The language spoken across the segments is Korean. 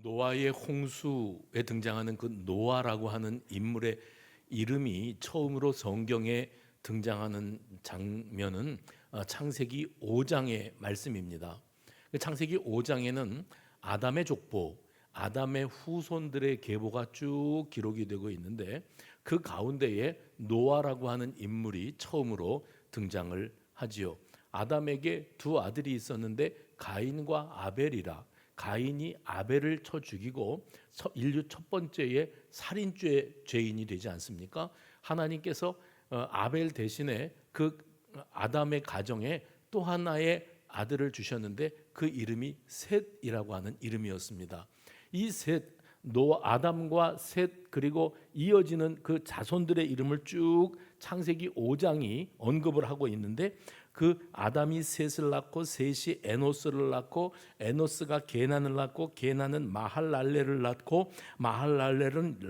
노아의 홍수에 등장하는 그 노아라고 하는 인물의 이름이 처음으로 성경에 등장하는 장면은 창세기 5장의 말씀입니다. 창세기 5장에는 아담의 족보, 아담의 후손들의 계보가 쭉 기록이 되고 있는데 그 가운데에 노아라고 하는 인물이 처음으로 등장을 하지요. 아담에게 두 아들이 있었는데 가인과 아벨이라. 가인이 아벨을 쳐 죽이고 인류 첫 번째의 살인죄 죄인이 되지 않습니까? 하나님께서 아벨 대신에 그 아담의 가정에 또 하나의 아들을 주셨는데 그 이름이 셋이라고 하는 이름이었습니다. 이 셋, 아담과 셋 그리고 이어지는 그 자손들의 이름을 쭉 창세기 5장이 언급을 하고 있는데 그 아담이 셋을 낳고 셋이 에노스를 낳고 에노스가 게난을 낳고 게난은 마할랄레를 낳고 마할랄레는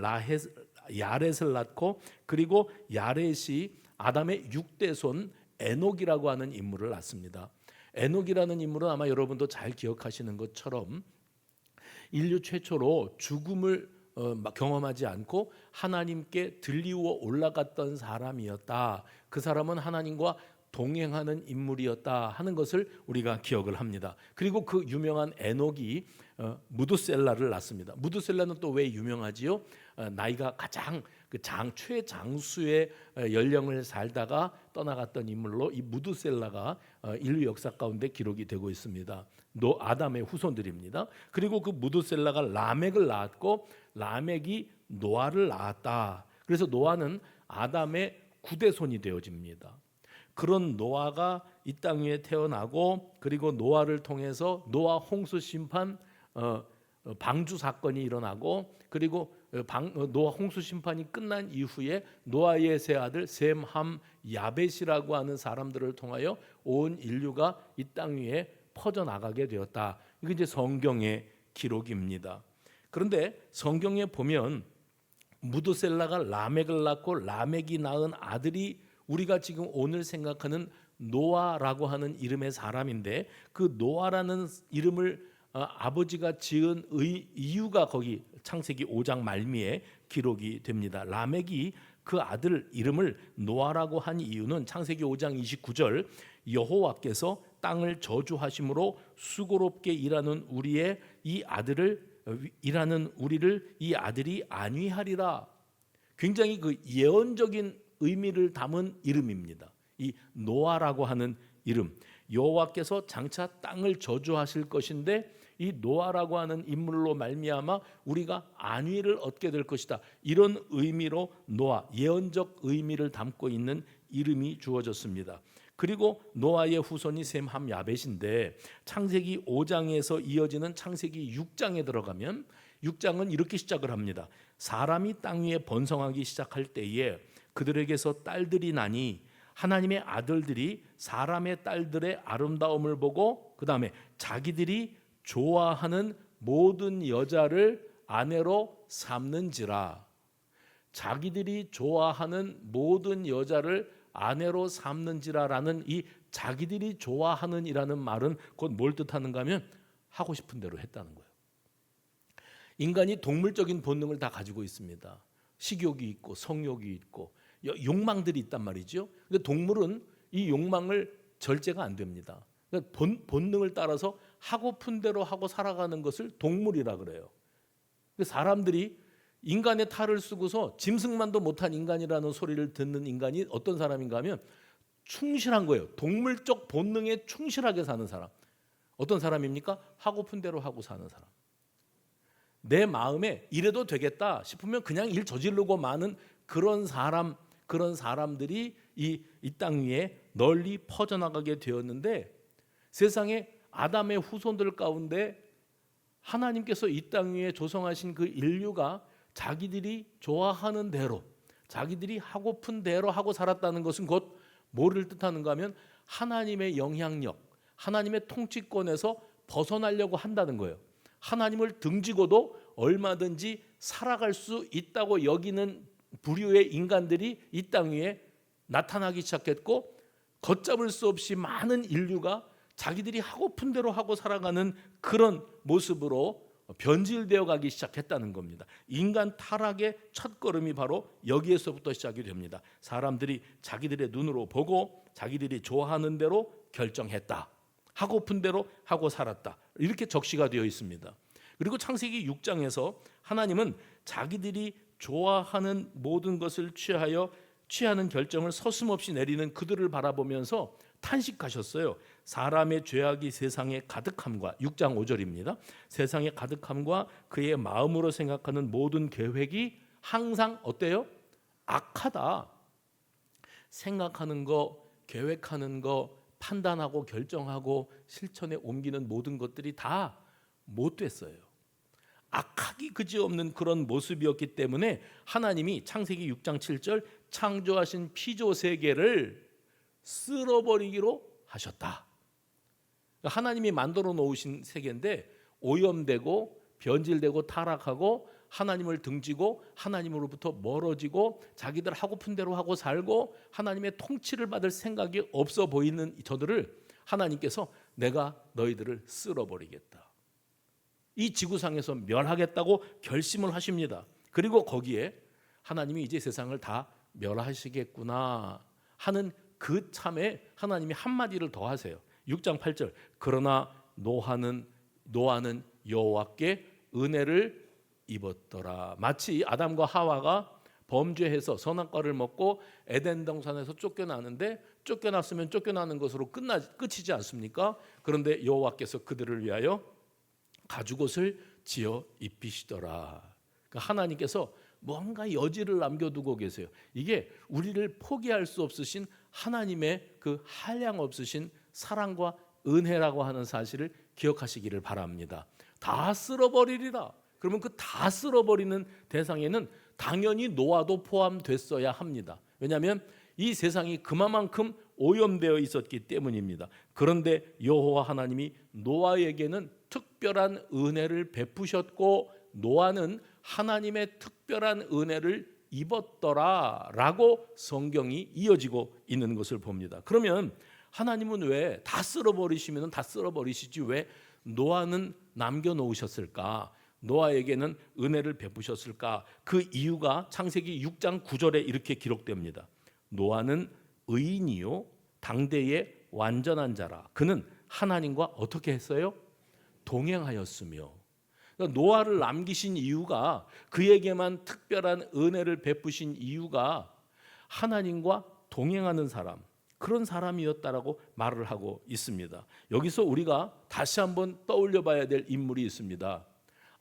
야렛을 낳고 그리고 야렛이 아담의 6대손 에녹이라고 하는 인물을 낳습니다. 에녹이라는 인물은 아마 여러분도 잘 기억하시는 것처럼 인류 최초로 죽음을 경험하지 않고 하나님께 들리워 올라갔던 사람이었다. 그 사람은 하나님과 동행하는 인물이었다 하는 것을 우리가 기억을 합니다. 그리고 그 유명한 에녹이 무두셀라를 낳습니다. 무두셀라는 또 왜 유명하지요? 나이가 가장 최장수의 연령을 살다가 떠나갔던 인물로 이 무두셀라가 인류 역사 가운데 기록이 되고 있습니다. 아담의 후손들입니다. 그리고 그 무두셀라가 라멕을 낳았고 라멕이 노아를 낳았다. 그래서 노아는 아담의 9대손이 되어집니다. 그런 노아가 이 땅 위에 태어나고 그리고 노아를 통해서 노아 홍수 심판 방주 사건이 일어나고 그리고 노아 홍수 심판이 끝난 이후에 노아의 세 아들 셈, 함, 야벳이라고 하는 사람들을 통하여 온 인류가 이 땅 위에 퍼져나가게 되었다. 이게 이제 성경의 기록입니다. 그런데 성경에 보면 무두셀라가 라멕을 낳고 라멕이 낳은 아들이 우리가 지금 오늘 생각하는 노아라고 하는 이름의 사람인데 그 노아라는 이름을 아버지가 지은 이유가 거기 창세기 5장 말미에 기록이 됩니다. 라멕이 그 아들 이름을 노아라고 한 이유는 창세기 5장 29절 여호와께서 땅을 저주하심으로 수고롭게 일하는 우리를 이 아들이 안위하리라. 굉장히 그 예언적인 의미를 담은 이름입니다. 이 노아라고 하는 이름, 여호와께서 장차 땅을 저주하실 것인데 이 노아라고 하는 인물로 말미암아 우리가 안위를 얻게 될 것이다. 이런 의미로 노아, 예언적 의미를 담고 있는 이름이 주어졌습니다. 그리고 노아의 후손이 셈, 함, 야벳인데 창세기 5장에서 이어지는 창세기 6장에 들어가면 6장은 이렇게 시작을 합니다. 사람이 땅 위에 번성하기 시작할 때에 그들에게서 딸들이 나니 하나님의 아들들이 사람의 딸들의 아름다움을 보고 그 다음에 자기들이 좋아하는 모든 여자를 아내로 삼는지라. 자기들이 좋아하는 모든 여자를 아내로 삼는지라라는 이 자기들이 좋아하는 이라는 말은 곧 뭘 뜻하는가 하면 하고 싶은 대로 했다는 거예요. 인간이 동물적인 본능을 다 가지고 있습니다. 식욕이 있고 성욕이 있고 욕망들이 있단 말이죠. 근데 동물은 이 욕망을 절제가 안 됩니다. 그러니까 본능을 따라서 하고픈 대로 하고 살아가는 것을 동물이라 그래요. 사람들이 인간의 탈을 쓰고서 짐승만도 못한 인간이라는 소리를 듣는 인간이 어떤 사람인가 하면 충실한 거예요. 동물적 본능에 충실하게 사는 사람. 어떤 사람입니까? 하고픈 대로 하고 사는 사람. 내 마음에 이래도 되겠다 싶으면 그냥 일 저지르고 마는 그런 사람들이 이 땅 위에 널리 퍼져나가게 되었는데 세상에 아담의 후손들 가운데 하나님께서 이 땅 위에 조성하신 그 인류가 자기들이 좋아하는 대로 자기들이 하고픈 대로 하고 살았다는 것은 곧 뭐를 뜻하는가 하면 하나님의 영향력, 하나님의 통치권에서 벗어나려고 한다는 거예요. 하나님을 등지고도 얼마든지 살아갈 수 있다고 여기는 부류의 인간들이 이 땅 위에 나타나기 시작했고 걷잡을 수 없이 많은 인류가 자기들이 하고픈 대로 하고 살아가는 그런 모습으로 변질되어 가기 시작했다는 겁니다. 인간 타락의 첫걸음이 바로 여기에서부터 시작이 됩니다. 사람들이 자기들의 눈으로 보고 자기들이 좋아하는 대로 결정했다. 하고픈 대로 하고 살았다. 이렇게 적시가 되어 있습니다. 그리고 창세기 6장에서 하나님은 자기들이 좋아하는 모든 것을 취하는 결정을 서슴없이 내리는 그들을 바라보면서 탄식하셨어요. 사람의 죄악이 세상에 가득함과 6장 5절입니다. 세상에 가득함과 그의 마음으로 생각하는 모든 계획이 항상 어때요? 악하다. 생각하는 거, 계획하는 거, 판단하고 결정하고 실천에 옮기는 모든 것들이 다 못됐어요. 악하기 그지없는 그런 모습이었기 때문에 하나님이 창세기 6장 7절 창조하신 피조 세계를 쓸어버리기로 하셨다. 하나님이 만들어 놓으신 세계인데 오염되고 변질되고 타락하고 하나님을 등지고 하나님으로부터 멀어지고 자기들 하고픈 대로 하고 살고 하나님의 통치를 받을 생각이 없어 보이는 저들을 하나님께서 내가 너희들을 쓸어버리겠다. 이 지구상에서 멸하겠다고 결심을 하십니다. 그리고 거기에 하나님이 이제 세상을 다 멸하시겠구나 하는 그 참에 하나님이 한마디를 더 하세요. 6장 8절 그러나 노아는 여호와께 은혜를 입었더라. 마치 아담과 하와가 범죄해서 선악과를 먹고 에덴 동산에서 쫓겨나는데 쫓겨났으면 쫓겨나는 것으로 끝이지 않습니까? 그런데 여호와께서 그들을 위하여 가죽옷을 지어 입히시더라. 그러니까 하나님께서 뭔가 여지를 남겨두고 계세요. 이게 우리를 포기할 수 없으신 하나님의 그 한량 없으신 사랑과 은혜라고 하는 사실을 기억하시기를 바랍니다. 다 쓸어버리리라. 그러면 그 다 쓸어버리는 대상에는 당연히 노아도 포함됐어야 합니다. 왜냐하면 이 세상이 그만큼 오염되어 있었기 때문입니다. 그런데 여호와 하나님이 노아에게는 특별한 은혜를 베푸셨고 노아는 하나님의 특별한 은혜를 입었더라라고 성경이 이어지고 있는 것을 봅니다. 그러면 하나님은 왜 다 쓸어버리시면 다 쓸어버리시지 왜 노아는 남겨놓으셨을까? 노아에게는 은혜를 베푸셨을까? 그 이유가 창세기 6장 9절에 이렇게 기록됩니다. 노아는 의인이요 당대의 완전한 자라. 그는 하나님과 어떻게 했어요? 동행하였으며. 그러니까 노아를 남기신 이유가 그에게만 특별한 은혜를 베푸신 이유가 하나님과 동행하는 사람, 그런 사람이었다라고 말을 하고 있습니다. 여기서 우리가 다시 한번 떠올려 봐야 될 인물이 있습니다.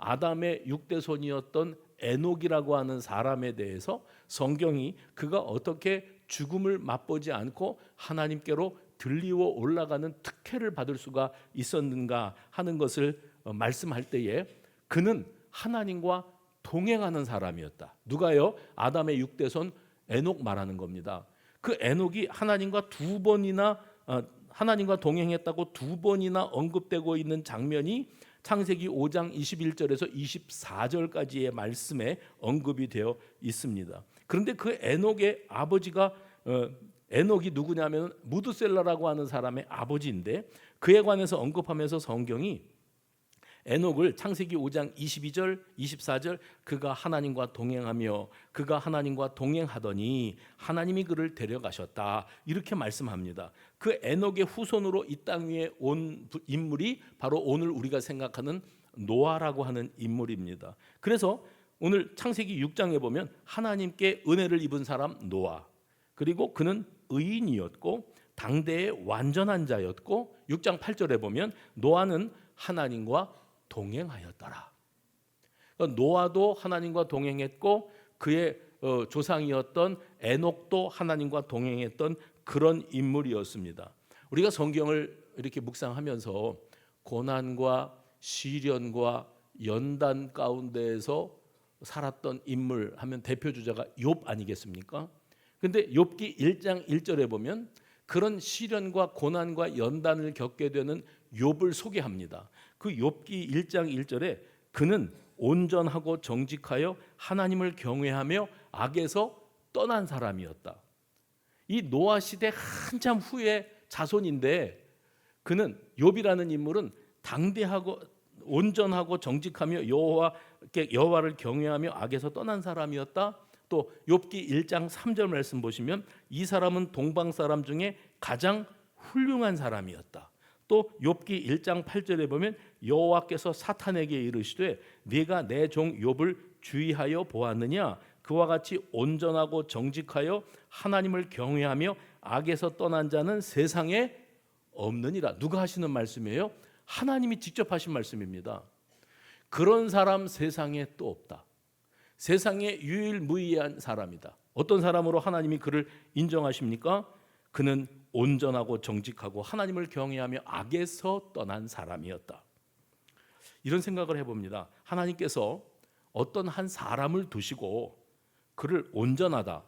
아담의 6대손이었던 에녹이라고 하는 사람에 대해서 성경이 그가 어떻게 죽음을 맛보지 않고 하나님께로 들리워 올라가는 특혜를 받을 수가 있었는가 하는 것을 말씀할 때에 그는 하나님과 동행하는 사람이었다. 누가요? 아담의 6대손 에녹 말하는 겁니다. 그 에녹이 하나님과 동행했다고 두 번이나 언급되고 있는 장면이 창세기 5장 21절에서 24절까지의 말씀에 언급이 되어 있습니다. 그런데 그 에녹의 아버지가 에녹이 누구냐면 무드셀라라고 하는 사람의 아버지인데 그에 관해서 언급하면서 성경이 에녹을 창세기 5장 22절 24절 그가 하나님과 동행하며 그가 하나님과 동행하더니 하나님이 그를 데려가셨다 이렇게 말씀합니다. 그 에녹의 후손으로 이 땅 위에 온 인물이 바로 오늘 우리가 생각하는 노아라고 하는 인물입니다. 그래서 오늘 창세기 6장에 보면 하나님께 은혜를 입은 사람 노아, 그리고 그는 의인이었고 당대의 완전한 자였고 6장 8절에 보면 노아는 하나님과 동행하였더라. 그러니까 노아도 하나님과 동행했고 그의 조상이었던 에녹도 하나님과 동행했던 그런 인물이었습니다. 우리가 성경을 이렇게 묵상하면서 고난과 시련과 연단 가운데에서 살았던 인물 하면 대표 주자가 욥 아니겠습니까? 그런데 욥기 1장 1절에 보면 그런 시련과 고난과 연단을 겪게 되는 욥을 소개합니다. 그 욥기 1장 1절에 그는 온전하고 정직하여 하나님을 경외하며 악에서 떠난 사람이었다. 이 노아 시대 한참 후의 자손인데 그는 욥이라는 인물은 당대하고 온전하고 정직하며 여호와를 경외하며 악에서 떠난 사람이었다. 또 욥기 1장 3절 말씀 보시면 이 사람은 동방 사람 중에 가장 훌륭한 사람이었다. 또 욥기 1장 8절에 보면 여호와께서 사탄에게 이르시되 네가 내 종 욥을 주의하여 보았느냐? 그와 같이 온전하고 정직하여 하나님을 경외하며 악에서 떠난 자는 세상에 없느니라. 누가 하시는 말씀이에요? 하나님이 직접 하신 말씀입니다. 그런 사람 세상에 또 없다. 세상에 유일무이한 사람이다. 어떤 사람으로 하나님이 그를 인정하십니까? 그는 온전하고 정직하고 하나님을 경외하며 악에서 떠난 사람이었다. 이런 생각을 해봅니다. 하나님께서 어떤 한 사람을 두시고 그를 온전하다,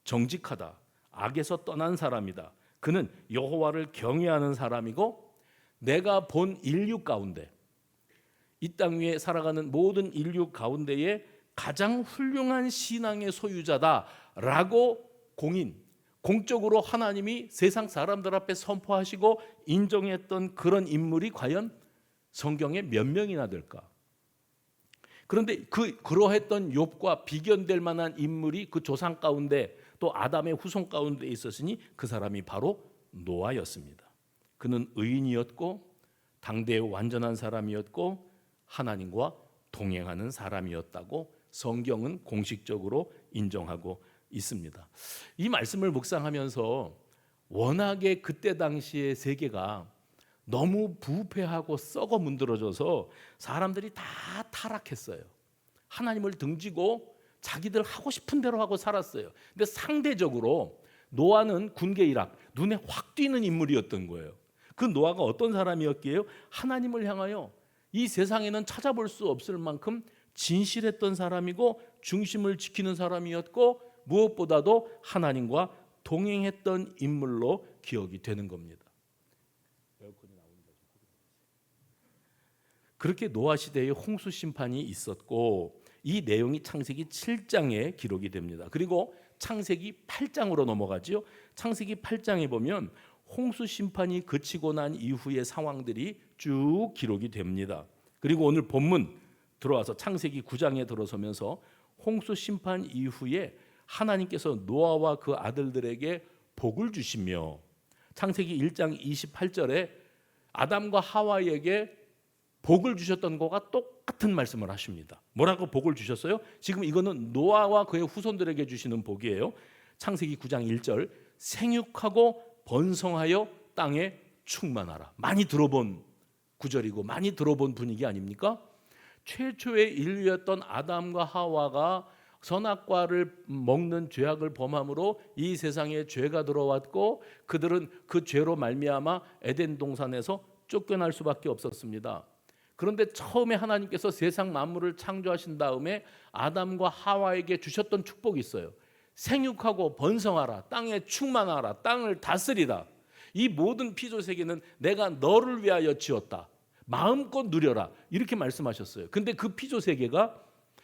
정직하다, 악에서 떠난 사람이다. 그는 여호와를 경외하는 사람이고 내가 본 인류 가운데 이 땅 위에 살아가는 모든 인류 가운데에 가장 훌륭한 신앙의 소유자다라고 공적으로 하나님이 세상 사람들 앞에 선포하시고 인정했던 그런 인물이 과연 성경에 몇 명이나 될까? 그런데 그러했던 욥과 비견될 만한 인물이 그 조상 가운데 또 아담의 후손 가운데 있었으니 그 사람이 바로 노아였습니다. 그는 의인이었고 당대의 완전한 사람이었고 하나님과 동행하는 사람이었다고 성경은 공식적으로 인정하고 있습니다. 이 말씀을 묵상하면서 워낙에 그때 당시의 세계가 너무 부패하고 썩어 문드러져서 사람들이 다 타락했어요. 하나님을 등지고 자기들 하고 싶은 대로 하고 살았어요. 근데 상대적으로 노아는 군계일학, 눈에 확 띄는 인물이었던 거예요. 그 노아가 어떤 사람이었기에요? 하나님을 향하여 이 세상에는 찾아볼 수 없을 만큼 진실했던 사람이고 중심을 지키는 사람이었고 무엇보다도 하나님과 동행했던 인물로 기억이 되는 겁니다. 그렇게 노아 시대에 홍수 심판이 있었고 이 내용이 창세기 7장에 기록이 됩니다. 그리고 창세기 8장으로 넘어가죠. 창세기 8장에 보면 홍수 심판이 그치고 난 이후의 상황들이 쭉 기록이 됩니다. 그리고 오늘 본문 들어와서 창세기 9장에 들어서면서 홍수 심판 이후에 하나님께서 노아와 그 아들들에게 복을 주시며 창세기 1장 28절에 아담과 하와에게 복을 주셨던 것과 똑같은 말씀을 하십니다. 뭐라고 복을 주셨어요? 지금 이거는 노아와 그의 후손들에게 주시는 복이에요. 창세기 9장 1절 생육하고 번성하여 땅에 충만하라. 많이 들어본 구절이고 많이 들어본 분위기 아닙니까? 최초의 인류였던 아담과 하와가 선악과를 먹는 죄악을 범함으로 이 세상에 죄가 들어왔고 그들은 그 죄로 말미암아 에덴 동산에서 쫓겨날 수밖에 없었습니다. 그런데 처음에 하나님께서 세상 만물을 창조하신 다음에 아담과 하와에게 주셨던 축복이 있어요. 생육하고 번성하라, 땅에 충만하라, 땅을 다스리라. 이 모든 피조 세계는 내가 너를 위하여 지었다. 마음껏 누려라. 이렇게 말씀하셨어요. 근데 그 피조 세계가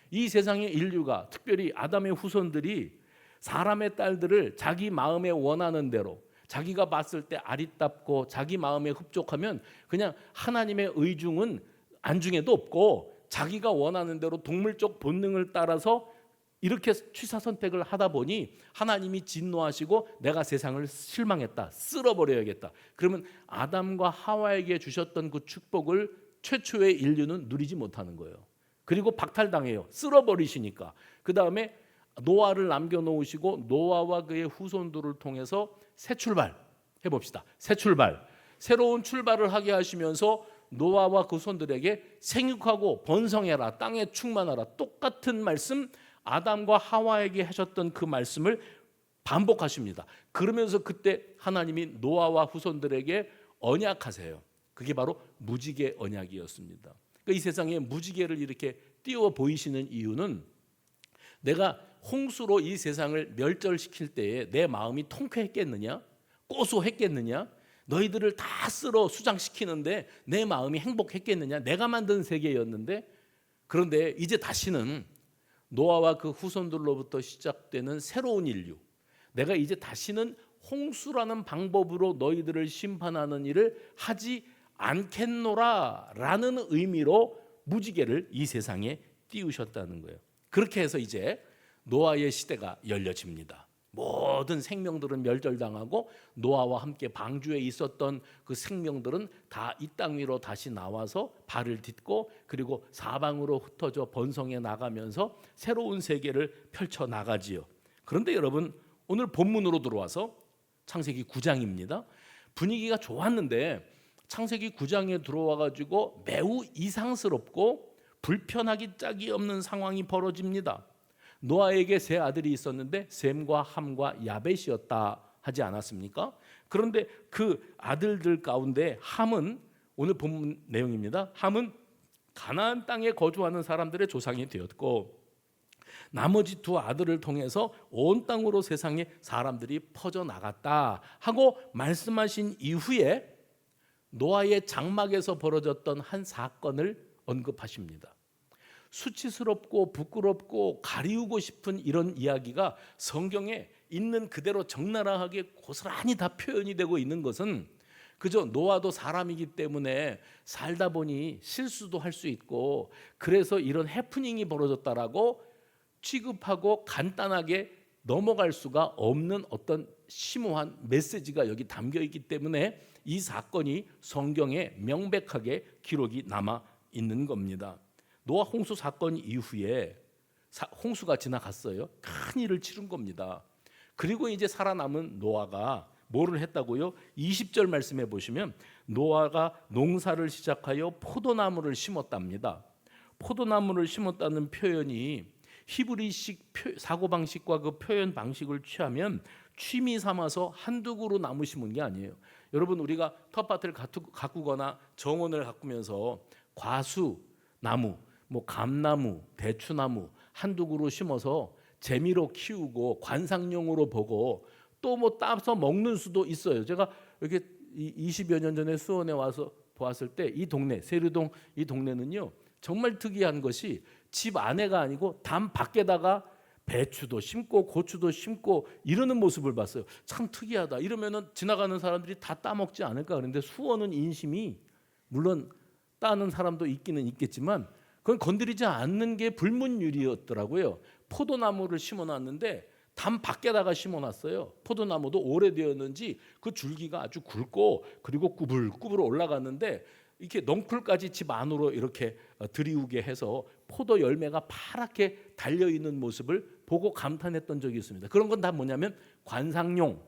이 세상의 인류가 특별히 아담의 후손들이 사람의 딸들을 자기 마음에 원하는 대로 자기가 봤을 때 아리답고 자기 마음에 흡족하면 그냥 하나님의 의중은 안중에도 없고 자기가 원하는 대로 동물적 본능을 따라서 이렇게 취사 선택을 하다 보니 하나님이 진노하시고 내가 세상을 실망했다, 쓸어버려야겠다. 그러면 아담과 하와에게 주셨던 그 축복을 최초의 인류는 누리지 못하는 거예요. 그리고 박탈당해요. 쓸어버리시니까. 그 다음에 노아를 남겨놓으시고 노아와 그의 후손들을 통해서 새 출발 해봅시다. 새 출발. 새로운 출발을 하게 하시면서 노아와 그 손들에게 생육하고 번성해라, 땅에 충만하라. 똑같은 말씀 아담과 하와에게 하셨던 그 말씀을 반복하십니다. 그러면서 그때 하나님이 노아와 후손들에게 언약하세요. 그게 바로 무지개 언약이었습니다. 그러니까 이 세상에 무지개를 이렇게 띄워 보이시는 이유는 내가 홍수로 이 세상을 멸절시킬 때에 내 마음이 통쾌했겠느냐? 고소했겠느냐? 너희들을 다 쓸어 수장시키는데 내 마음이 행복했겠느냐? 내가 만든 세계였는데 그런데 이제 다시는 노아와 그 후손들로부터 시작되는 새로운 인류, 내가 이제 다시는 홍수라는 방법으로 너희들을 심판하는 일을 하지 않겠노라라는 의미로 무지개를 이 세상에 띄우셨다는 거예요. 그렇게 해서 이제 노아의 시대가 열려집니다. 모든 생명들은 멸절당하고 노아와 함께 방주에 있었던 그 생명들은 다 이 땅 위로 다시 나와서 발을 딛고 그리고 사방으로 흩어져 번성해 나가면서 새로운 세계를 펼쳐 나가지요. 그런데 여러분, 오늘 본문으로 들어와서 창세기 9장입니다. 분위기가 좋았는데 창세기 9장에 들어와 가지고 매우 이상스럽고 불편하기 짝이 없는 상황이 벌어집니다. 노아에게 세 아들이 있었는데 셈과 함과 야벳이었다 하지 않았습니까? 그런데 그 아들들 가운데 함은, 오늘 본문 내용입니다. 함은 가나안 땅에 거주하는 사람들의 조상이 되었고 나머지 두 아들을 통해서 온 땅으로 세상에 사람들이 퍼져나갔다 하고 말씀하신 이후에 노아의 장막에서 벌어졌던 한 사건을 언급하십니다. 수치스럽고 부끄럽고 가리우고 싶은 이런 이야기가 성경에 있는 그대로 적나라하게 고스란히 다 표현이 되고 있는 것은 그저 노아도 사람이기 때문에 살다 보니 실수도 할 수 있고 그래서 이런 해프닝이 벌어졌다라고 취급하고 간단하게 넘어갈 수가 없는 어떤 심오한 메시지가 여기 담겨 있기 때문에 이 사건이 성경에 명백하게 기록이 남아 있는 겁니다. 노아 홍수 사건 이후에 홍수가 지나갔어요. 큰 일을 치른 겁니다. 그리고 이제 살아남은 노아가 뭐를 했다고요? 20절 말씀해 보시면 노아가 농사를 시작하여 포도나무를 심었답니다. 포도나무를 심었다는 표현이 히브리식 사고방식과 그 표현 방식을 취하면 취미 삼아서 한두 그루 나무 심은 게 아니에요. 여러분, 우리가 텃밭을 가꾸거나 정원을 가꾸면서 과수, 나무, 뭐 감나무, 대추나무 한두 그루 심어서 재미로 키우고 관상용으로 보고 또 뭐 따서 먹는 수도 있어요. 제가 이렇게 20여 년 전에 수원에 와서 보았을 때 이 동네, 세류동 이 동네는요 정말 특이한 것이 집 안에가 아니고 담 밖에다가 배추도 심고 고추도 심고 이러는 모습을 봤어요. 참 특이하다. 이러면은 지나가는 사람들이 다 따먹지 않을까. 그런데 수원은 인심이, 물론 따는 사람도 있기는 있겠지만 그건 건드리지 않는 게 불문율이었더라고요. 포도나무를 심어놨는데 담 밖에다가 심어놨어요. 포도나무도 오래되었는지 그 줄기가 아주 굵고 그리고 꾸불꾸불 올라갔는데 이렇게 넝쿨까지 집 안으로 이렇게 들이우게 해서 포도 열매가 파랗게 달려있는 모습을 보고 감탄했던 적이 있습니다. 그런 건 다 뭐냐면 관상용,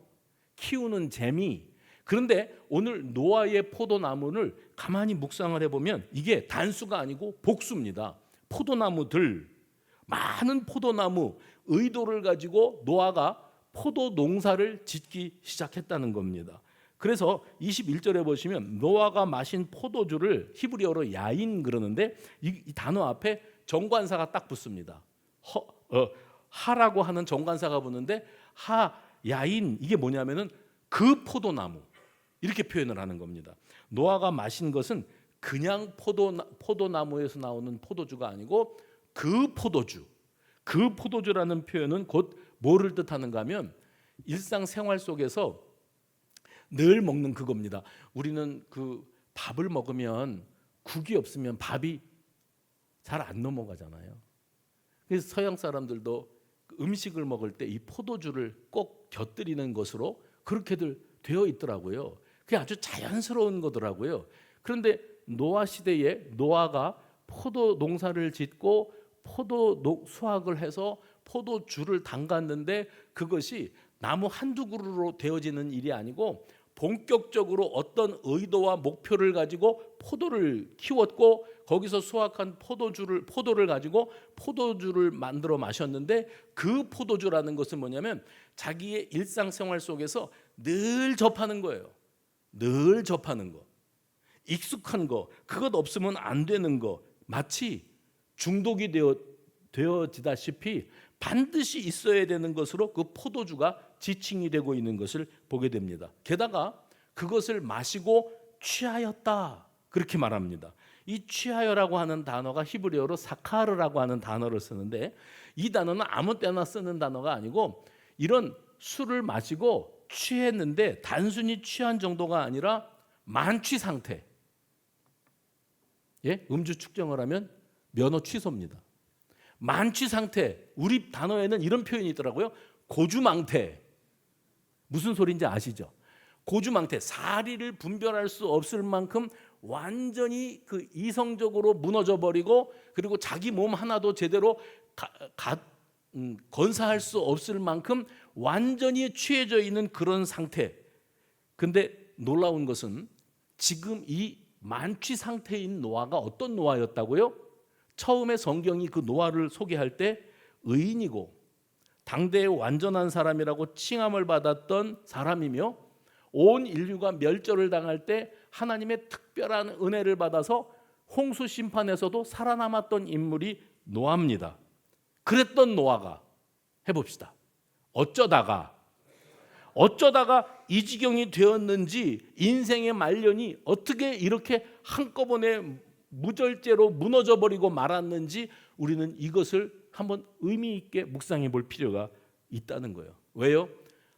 키우는 재미. 그런데 오늘 노아의 포도나무를 가만히 묵상을 해보면 이게 단수가 아니고 복수입니다. 포도나무들, 많은 포도나무 의도를 가지고 노아가 포도 농사를 짓기 시작했다는 겁니다. 그래서 21절에 보시면 노아가 마신 포도주를 히브리어로 야인 그러는데 이 단어 앞에 정관사가 딱 붙습니다. 하라고 하는 정관사가 붙는데 야인, 이게 뭐냐면은 그 포도나무, 이렇게 표현을 하는 겁니다. 노아가 마신 것은 그냥 포도나무에서 나오는 포도주가 아니고 그 포도주라는 표현은 곧 뭐를 뜻하는가 하면 일상생활 속에서 늘 먹는 그겁니다. 우리는 그 밥을 먹으면 국이 없으면 밥이 잘 안 넘어가잖아요. 그래서 서양 사람들도 음식을 먹을 때 이 포도주를 꼭 곁들이는 것으로 그렇게들 되어 있더라고요. 그게 아주 자연스러운 거더라고요. 그런데 노아 시대에 노아가 포도 농사를 짓고 포도 수확을 해서 포도주를 담갔는데 그것이 나무 한두 그루로 되어지는 일이 아니고 본격적으로 어떤 의도와 목표를 가지고 포도를 키웠고 거기서 수확한 포도를 가지고 포도주를 만들어 마셨는데 그 포도주라는 것은 뭐냐면 자기의 일상생활 속에서 늘 접하는 거예요. 늘 접하는 거, 익숙한 거, 그것 없으면 안 되는 거, 마치 중독이 되어지다시피 반드시 있어야 되는 것으로 그 포도주가 지칭이 되고 있는 것을 보게 됩니다. 게다가 그것을 마시고 취하였다, 그렇게 말합니다. 이 취하여라고 하는 단어가 히브리어로 사카르라고 하는 단어를 쓰는데 이 단어는 아무 때나 쓰는 단어가 아니고 이런 술을 마시고 취했는데 단순히 취한 정도가 아니라 만취 상태, 예? 음주 측정을 하면 면허 취소입니다. 만취 상태, 우리 단어에는 이런 표현이 있더라고요. 고주망태. 무슨 소리인지 아시죠? 고주망태, 사리를 분별할 수 없을 만큼 완전히 그 이성적으로 무너져 버리고, 그리고 자기 몸 하나도 제대로 건사할 수 없을 만큼 완전히 취해져 있는 그런 상태. 근데 놀라운 것은 지금 이 만취 상태인 노아가 어떤 노아였다고요? 처음에 성경이 그 노아를 소개할 때 의인이고 당대의 완전한 사람이라고 칭함을 받았던 사람이며, 온 인류가 멸절을 당할 때 하나님의 특별한 은혜를 받아서 홍수 심판에서도 살아남았던 인물이 노아입니다. 그랬던 노아가, 해봅시다, 어쩌다가 이 지경이 되었는지, 인생의 말년이 어떻게 이렇게 한꺼번에 무절제로 무너져 버리고 말았는지, 우리는 이것을 한번 의미 있게 묵상해 볼 필요가 있다는 거예요. 왜요?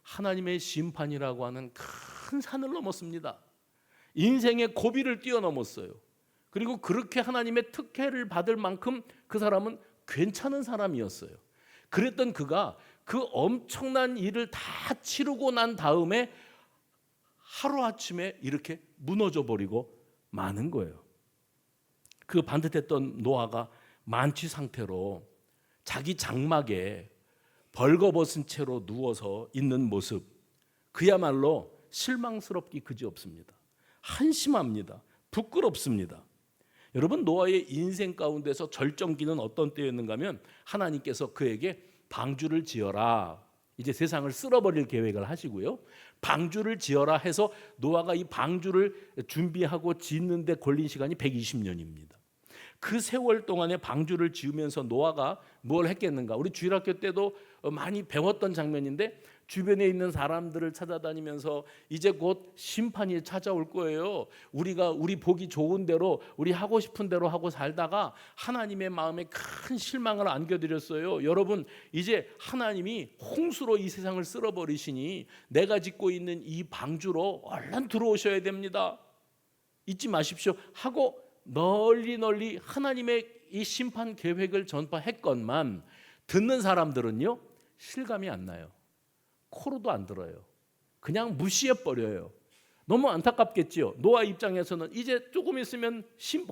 하나님의 심판이라고 하는 큰 산을 넘었습니다. 인생의 고비를 뛰어넘었어요. 그리고 그렇게 하나님의 특혜를 받을 만큼 그 사람은 괜찮은 사람이었어요. 그랬던 그가 그 엄청난 일을 다 치르고 난 다음에 하루아침에 이렇게 무너져 버리고 마는 거예요. 그 반듯했던 노아가 만취 상태로 자기 장막에 벌거벗은 채로 누워서 있는 모습, 그야말로 실망스럽기 그지없습니다. 한심합니다. 부끄럽습니다. 여러분, 노아의 인생 가운데서 절정기는 어떤 때였는가 하면, 하나님께서 그에게 방주를 지어라, 이제 세상을 쓸어버릴 계획을 하시고요, 방주를 지어라 해서 노아가 이 방주를 준비하고 짓는데 걸린 시간이 120년입니다. 그 세월 동안에 방주를 지으면서 노아가 뭘 했겠는가? 우리 주일학교 때도 많이 배웠던 장면인데, 주변에 있는 사람들을 찾아다니면서 이제 곧 심판이 찾아올 거예요. 우리가 우리 보기 좋은 대로, 우리 하고 싶은 대로 하고 살다가 하나님의 마음에 큰 실망을 안겨드렸어요. 여러분, 이제 하나님이 홍수로 이 세상을 쓸어버리시니 내가 짓고 있는 이 방주로 얼른 들어오셔야 됩니다. 잊지 마십시오 하고 널리 하나님의 이 심판 계획을 전파했건만, 듣는 사람들은요 실감이 안 나요. 코로도 안 들어요. 그냥 무시해버려요. 너무 안타깝겠지요. 노아 입장에서는 이제 조금 있으면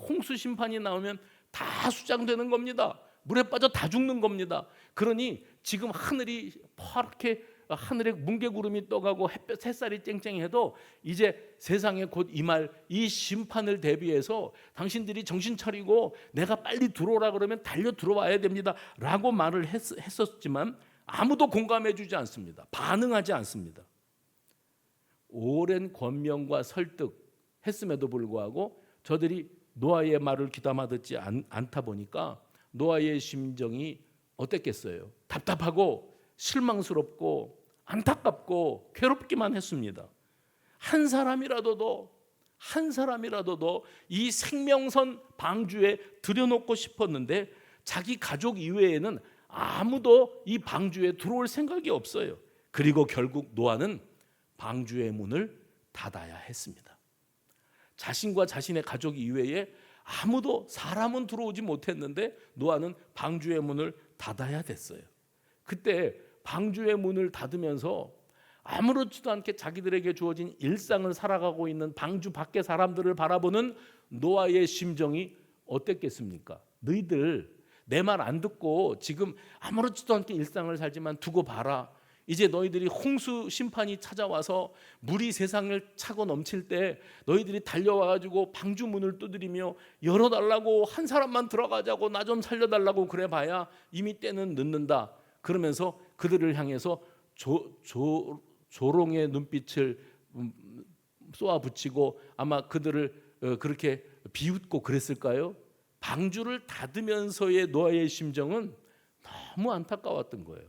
홍수 심판이 나오면 다 수장되는 겁니다. 물에 빠져 다 죽는 겁니다. 그러니 지금 하늘이 파랗게, 하늘에 뭉게구름이 떠가고 햇볕 햇살이 쨍쨍해도 이제 세상에 곧 임할 이 심판을 대비해서 당신들이 정신 차리고 내가 빨리 들어오라 그러면 달려 들어와야 됩니다 라고 말을 했었지만 아무도 공감해 주지 않습니다. 반응하지 않습니다. 오랜 권면과 설득했음에도 불구하고 저들이 노아의 말을 귀담아 듣지 않다 보니까 노아의 심정이 어땠겠어요? 답답하고 실망스럽고 안타깝고 괴롭기만 했습니다. 한 사람이라도 이 생명선 방주에 들여놓고 싶었는데 자기 가족 이외에는 아무도 이 방주에 들어올 생각이 없어요. 그리고 결국 노아는 방주의 문을 닫아야 했습니다. 자신과 자신의 가족 이외에 아무도, 사람은 들어오지 못했는데 노아는 방주의 문을 닫아야 됐어요. 그때 방주의 문을 닫으면서 아무렇지도 않게 자기들에게 주어진 일상을 살아가고 있는 방주 밖의 사람들을 바라보는 노아의 심정이 어땠겠습니까? 너희들 내 말 안 듣고 지금 아무렇지도 않게 일상을 살지만 두고 봐라. 이제 너희들이 홍수 심판이 찾아와서 물이 세상을 차고 넘칠 때 너희들이 달려와가지고 방주 문을 두드리며 열어달라고, 한 사람만 들어가자고, 나 좀 살려달라고 그래봐야 이미 때는 늦는다. 그러면서 그들을 향해서 조롱의 눈빛을 쏘아붙이고 아마 그들을 그렇게 비웃고 그랬을까요? 방주를 닫으면서의 노아의 심정은 너무 안타까웠던 거예요.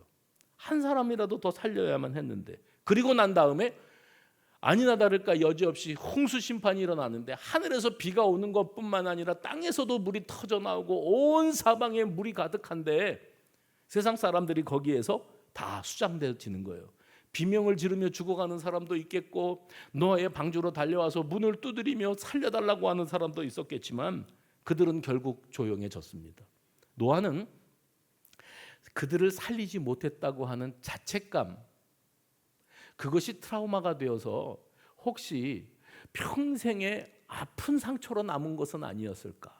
한 사람이라도 더 살려야만 했는데, 그리고 난 다음에 아니나 다를까 여지없이 홍수 심판이 일어나는데 하늘에서 비가 오는 것뿐만 아니라 땅에서도 물이 터져 나오고 온 사방에 물이 가득한데 세상 사람들이 거기에서 다 수장되어지는 거예요. 비명을 지르며 죽어가는 사람도 있겠고 노아의 방주로 달려와서 문을 두드리며 살려달라고 하는 사람도 있었겠지만 그들은 결국 조용해졌습니다. 노아는 그들을 살리지 못했다고 하는 자책감, 그것이 트라우마가 되어서 혹시 평생의 아픈 상처로 남은 것은 아니었을까?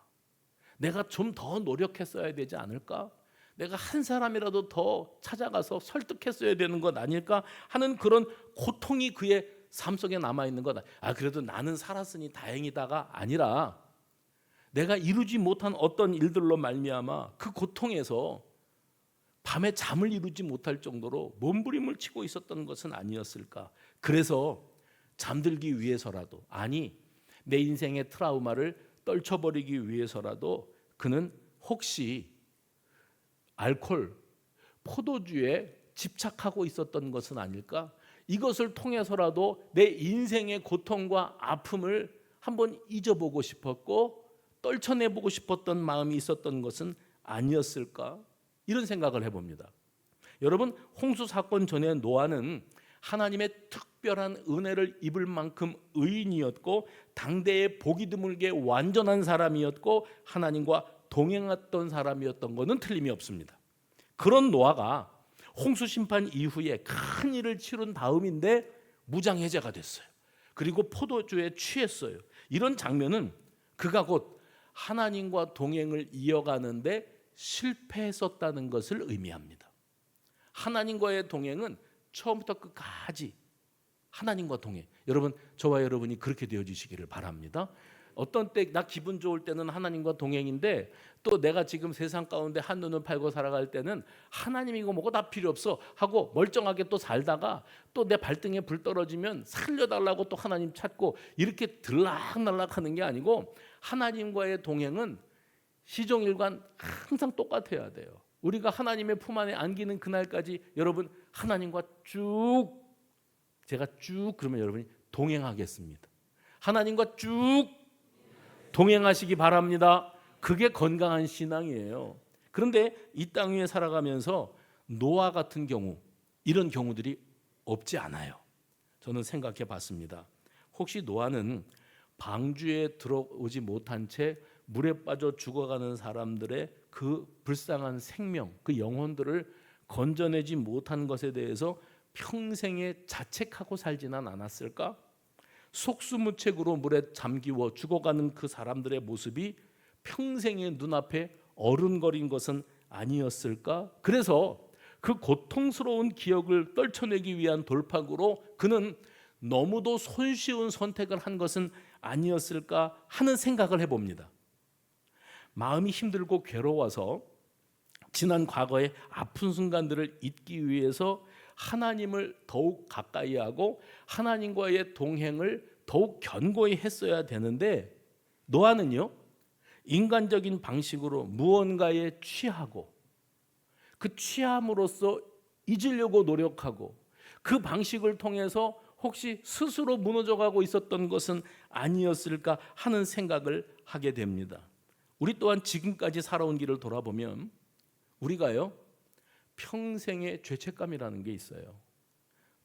내가 좀 더 노력했어야 되지 않을까? 내가 한 사람이라도 더 찾아가서 설득했어야 되는 것 아닐까 하는 그런 고통이 그의 삶 속에 남아있는 것. 그래도 나는 살았으니 다행이다가 아니라 내가 이루지 못한 어떤 일들로 말미암아 그 고통에서 밤에 잠을 이루지 못할 정도로 몸부림을 치고 있었던 것은 아니었을까. 그래서 잠들기 위해서라도, 아니 내 인생의 트라우마를 떨쳐버리기 위해서라도 그는 혹시 알코올, 포도주에 집착하고 있었던 것은 아닐까? 이것을 통해서라도 내 인생의 고통과 아픔을 한번 잊어보고 싶었고 떨쳐내보고 싶었던 마음이 있었던 것은 아니었을까? 이런 생각을 해봅니다. 여러분, 홍수 사건 전에 노아는 하나님의 특별한 은혜를 입을 만큼 의인이었고 당대에 보기 드물게 완전한 사람이었고 하나님과 동행했던 사람이었던 것은 틀림이 없습니다. 그런 노아가 홍수 심판 이후에 큰 일을 치른 다음인데 무장해제가 됐어요. 그리고 포도주에 취했어요. 이런 장면은 그가 곧 하나님과 동행을 이어가는데 실패했었다는 것을 의미합니다. 하나님과의 동행은 처음부터 끝까지 하나님과 동행. 여러분, 저와 여러분이 그렇게 되어지시기를 바랍니다. 어떤 때 나 기분 좋을 때는 하나님과 동행인데 또 내가 지금 세상 가운데 한눈을 팔고 살아갈 때는 하나님이고 뭐고 다 필요 없어 하고 멀쩡하게 또 살다가 또 내 발등에 불 떨어지면 살려달라고 또 하나님 찾고 이렇게 들락날락하는 게 아니고 하나님과의 동행은 시종일관 항상 똑같아야 돼요. 우리가 하나님의 품 안에 안기는 그날까지 여러분 하나님과 제가 쭉 그러면 여러분이 동행하겠습니다. 하나님과 쭉 동행하시기 바랍니다. 그게 건강한 신앙이에요. 그런데 이 땅 위에 살아가면서 노아 같은 경우 이런 경우들이 없지 않아요. 저는 생각해 봤습니다. 혹시 노아는 방주에 들어오지 못한 채 물에 빠져 죽어가는 사람들의 그 불쌍한 생명, 그 영혼들을 건져내지 못한 것에 대해서 평생에 자책하고 살지는 않았을까? 속수무책으로 물에 잠기워 죽어가는 그 사람들의 모습이 평생의 눈앞에 어른거린 것은 아니었을까? 그래서 그 고통스러운 기억을 떨쳐내기 위한 돌파구로 그는 너무도 손쉬운 선택을 한 것은 아니었을까 하는 생각을 해봅니다. 마음이 힘들고 괴로워서 지난 과거의 아픈 순간들을 잊기 위해서 하나님을 더욱 가까이 하고 하나님과의 동행을 더욱 견고히 했어야 되는데 노아는요, 인간적인 방식으로 무언가에 취하고 그 취함으로써 잊으려고 노력하고 그 방식을 통해서 혹시 스스로 무너져가고 있었던 것은 아니었을까 하는 생각을 하게 됩니다. 우리 또한 지금까지 살아온 길을 돌아보면 우리가요 평생의 죄책감이라는 게 있어요.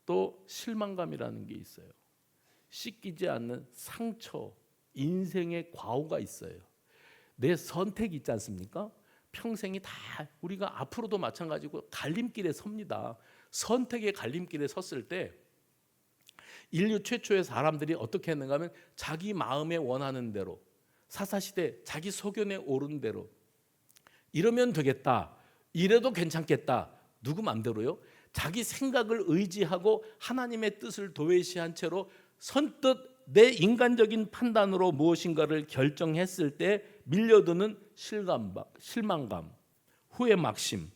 또 실망감이라는 게 있어요. 씻기지 않는 상처, 인생의 과오가 있어요. 내 선택이 있지 않습니까? 평생이 다 우리가 앞으로도 마찬가지고 갈림길에 섭니다. 선택의 갈림길에 섰을 때 인류 최초의 사람들이 어떻게 했는가 하면 자기 마음에 원하는 대로 사사시대 자기 소견에 오른 대로 이러면 되겠다, 이래도 괜찮겠다, 누구 맘대로요? 자기 생각을 의지하고 하나님의 뜻을 도외시한 채로 선뜻 내 인간적인 판단으로 무엇인가를 결정했을 때 밀려드는 실망감, 후회 막심,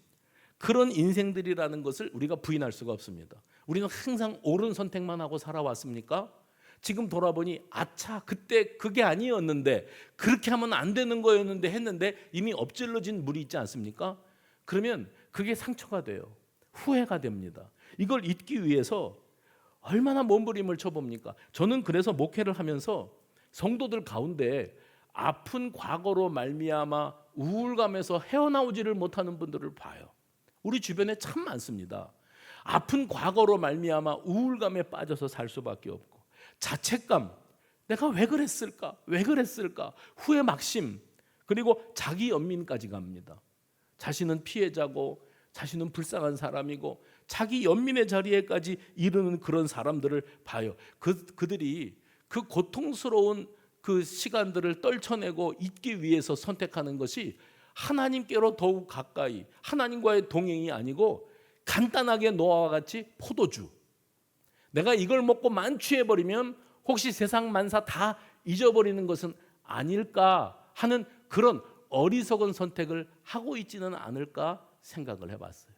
그런 인생들이라는 것을 우리가 부인할 수가 없습니다. 우리는 항상 옳은 선택만 하고 살아왔습니까? 지금 돌아보니 아차 그때 그게 아니었는데 그렇게 하면 안 되는 거였는데 했는데 이미 엎질러진 물이 있지 않습니까? 그러면 그게 상처가 돼요. 후회가 됩니다. 이걸 잊기 위해서 얼마나 몸부림을 쳐봅니까? 저는 그래서 목회를 하면서 성도들 가운데 아픈 과거로 말미암아 우울감에서 헤어나오지를 못하는 분들을 봐요. 우리 주변에 참 많습니다. 아픈 과거로 말미암아 우울감에 빠져서 살 수밖에 없고 자책감, 내가 왜 그랬을까? 왜 그랬을까? 후회 막심, 그리고 자기 연민까지 갑니다. 자신은 피해자고 자신은 불쌍한 사람이고 자기 연민의 자리에까지 이르는 그런 사람들을 봐요. 그들이 그 고통스러운 그 시간들을 떨쳐내고 잊기 위해서 선택하는 것이 하나님께로 더욱 가까이, 하나님과의 동행이 아니고 간단하게 노아와 같이 포도주, 내가 이걸 먹고 만취해버리면 혹시 세상 만사 다 잊어버리는 것은 아닐까 하는 그런 어리석은 선택을 하고 있지는 않을까 생각을 해봤어요.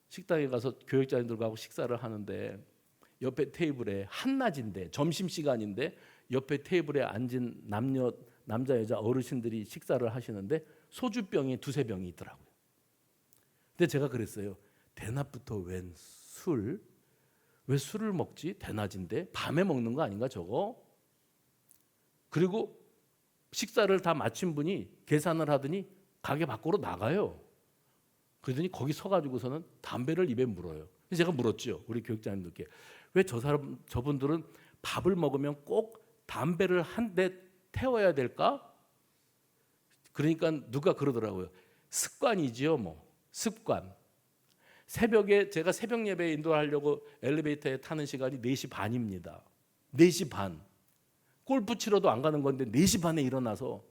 식당에 가서 교육자님들과 식사를 하는데 옆에 테이블에 한낮인데 점심시간인데 옆에 테이블에 앉은 남자 여자 어르신들이 식사를 하시는데 소주병이 두세 병이 있더라고요. 근데 제가 그랬어요. 대낮부터 웬 술? 왜 술을 먹지? 대낮인데 밤에 먹는 거 아닌가 저거? 그리고 식사를 다 마친 분이 계산을 하더니 가게 밖으로 나가요. 그러더니 거기 서가지고서는 담배를 입에 물어요. 제가 물었죠. 우리 교육자님들께. 왜 저분들은 밥을 먹으면 꼭 담배를 한 대 태워야 될까? 그러니까 누가 그러더라고요. 습관이지요, 뭐. 습관. 새벽에 제가 새벽 예배 인도하려고 엘리베이터에 타는 시간이 4시 반입니다. 4시 반. 골프 치러도 안 가는 건데 4시 반에 일어나서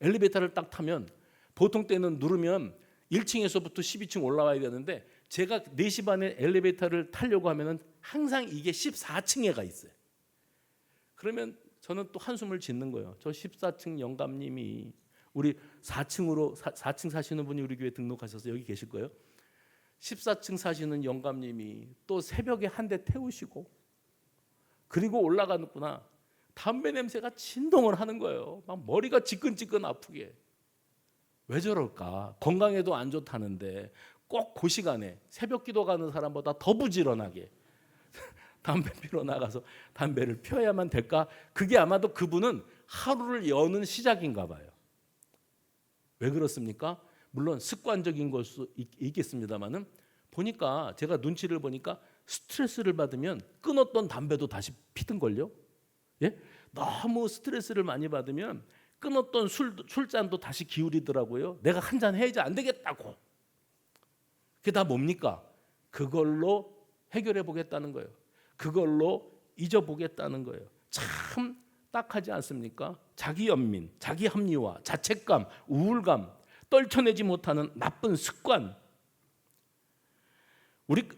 엘리베이터를 딱 타면 보통 때는 누르면 1층에서부터 12층 올라와야 되는데 제가 4시 반에 엘리베이터를 타려고 하면은 항상 이게 14층에 가 있어요. 그러면 저는 또 한숨을 짓는 거예요. 저 14층 영감님이 우리 4층 사시는 분이 우리 교회 등록하셔서 여기 계실 거예요. 14층 사시는 영감님이 또 새벽에 한 대 태우시고 그리고 올라가는구나. 담배 냄새가 진동을 하는 거예요. 막 머리가 지끈지끈 아프게. 왜 저럴까? 건강에도 안 좋다는데 꼭 그 시간에 새벽 기도 가는 사람보다 더 부지런하게 담배 피러 나가서 담배를 피워야만 될까? 그게 아마도 그분은 하루를 여는 시작인가 봐요. 왜 그렇습니까? 물론 습관적인 걸 수 있겠습니다만은 보니까 제가 눈치를 보니까 스트레스를 받으면 끊었던 담배도 다시 피던걸요. 예? 너무 스트레스를 많이 받으면 끊었던 술잔도 다시 기울이더라고요. 내가 한 잔 해야지 안 되겠다고. 그게 다 뭡니까? 그걸로 해결해 보겠다는 거예요. 그걸로 잊어보겠다는 거예요. 참 딱하지 않습니까? 자기 연민, 자기 합리화, 자책감, 우울감, 떨쳐내지 못하는 나쁜 습관.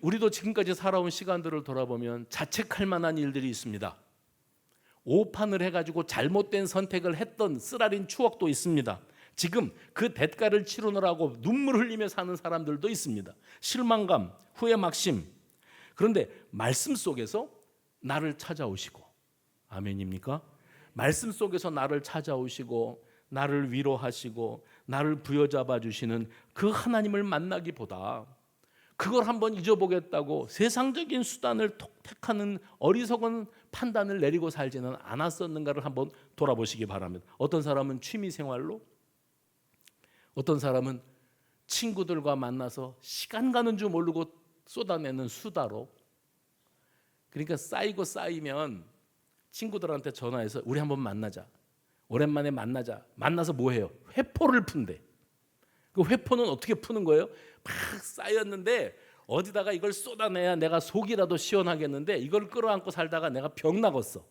우리도 지금까지 살아온 시간들을 돌아보면 자책할 만한 일들이 있습니다. 오판을 해가지고 잘못된 선택을 했던 쓰라린 추억도 있습니다. 지금 그 대가를 치르느라고 눈물 흘리며 사는 사람들도 있습니다. 실망감, 후회 막심. 그런데 말씀 속에서 나를 찾아오시고, 아멘입니까? 말씀 속에서 나를 찾아오시고 나를 위로하시고 나를 부여잡아 주시는 그 하나님을 만나기보다 그걸 한번 잊어보겠다고 세상적인 수단을 택하는 어리석은 판단을 내리고 살지는 않았었는가를 한번 돌아보시기 바랍니다. 어떤 사람은 취미생활로, 어떤 사람은 친구들과 만나서 시간 가는 줄 모르고 쏟아내는 수다로. 그러니까 쌓이면 친구들한테 전화해서 우리 한번 만나자, 오랜만에 만나자. 만나서 뭐 해요? 회포를 푼대. 그 회포는 어떻게 푸는 거예요? 막 쌓였는데 어디다가 이걸 쏟아내야 내가 속이라도 시원하겠는데 이걸 끌어안고 살다가 내가 병 나겠어.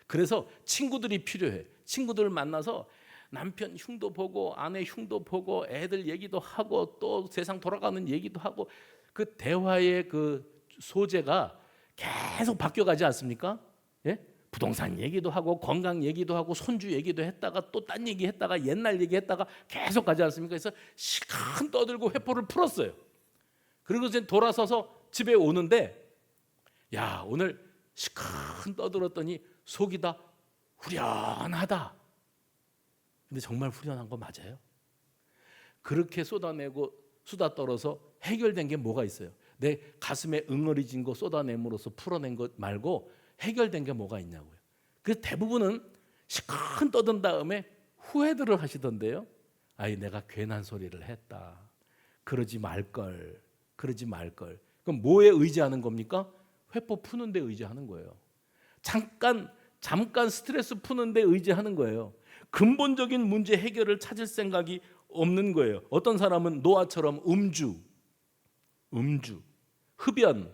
그래서 친구들이 필요해. 친구들을 만나서 남편 흉도 보고 아내 흉도 보고 애들 얘기도 하고 또 세상 돌아가는 얘기도 하고 그 대화의 그 소재가 계속 바뀌어가지 않습니까? 예? 부동산 얘기도 하고 건강 얘기도 하고 손주 얘기도 했다가 또 딴 얘기 했다가 옛날 얘기 했다가 계속 가지 않습니까? 그래서 시간 떠들고 회포를 풀었어요. 그리고 이제 돌아서서 집에 오는데 야, 오늘 시간 떠들었더니 속이 다 후련하다. 근데 정말 후련한 거 맞아요? 그렇게 쏟아내고 수다 떨어서 해결된 게 뭐가 있어요? 내 가슴에 응어리진 거 쏟아냄으로써 풀어낸 것 말고 해결된 게 뭐가 있냐고요. 그래서 대부분은 시큰 떠든 다음에 후회들을 하시던데요. 아이, 내가 괜한 소리를 했다. 그러지 말걸. 그러지 말걸. 그럼 뭐에 의지하는 겁니까? 회포 푸는 데 의지하는 거예요. 잠깐 스트레스 푸는 데 의지하는 거예요. 근본적인 문제 해결을 찾을 생각이 없는 거예요. 어떤 사람은 노아처럼 음주, 흡연,